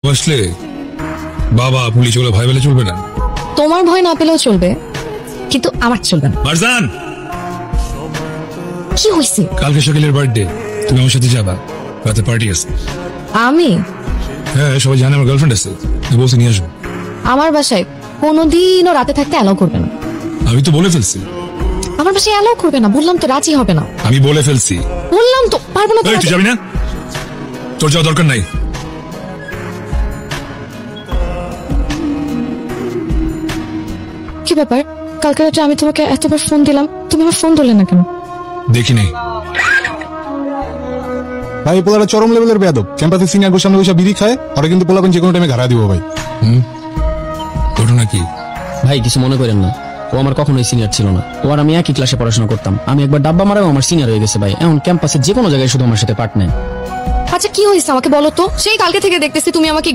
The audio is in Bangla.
বসলে বাবা পুলিশ ওগুলো ভয় পেলে চলবে না। তোমার ভয় না পেলেও চলবে, কিন্তু আমার চলবে না। মারজান, কি হয়েছে? কালকে শাকিলের বার্থডে, তুমি আমার সাথে যাবা, রাতে পার্টি আছে। আমি? হ্যাঁ, সবাই জানে আমার গার্লফ্রেন্ড আছে, বলছে নিয়ে আসবো। আমার বাসায় কোনোদিনও রাতে থাকতে অ্যালাউ করবে না। আমি তো বলে ফেলছি। আমার বাসায় অ্যালাউ করবে না, বললাম তো রাজি হবে না। আমি বলে ফেলছি। বললাম তো পারবো না। তুই যাবি না? তোর যাওয়া দরকার নাই। কি ব্যাপার, কালকে রাতে আমি তোমাকে এতবার ফোন দিলাম, তুমি আমার ফোন ধরলে না কেন? দেখি নাই। ভাই পোলাটা চরম লেভেলের বেয়াদব, ক্যাম্পাসে সিনিয়র গোর সামনে বসে বিড়ি খায়, ওরা কিন্তু পোলাপেন যে কোনো টাইমে ঘাড়া দিব ভাই। ঘটনা কি? ভাই কিছু মনে করেন না, ও আমার কখনোই সিনিয়র ছিল না। ও আর আমি একই ক্লাসে পড়াশোনা করতাম। আমি একবার ডাব্বা মারাও আমার সিনিয়র হয়ে গেছে ভাই। এখন ক্যাম্পাসে যে কোনো জায়গায় শুধু আমার সাথে পার্ট নেয়। আচ্ছা কি হয়েছে আমাকে বলো তো? সেই কালকে থেকে দেখতেছি তুমি আমাকে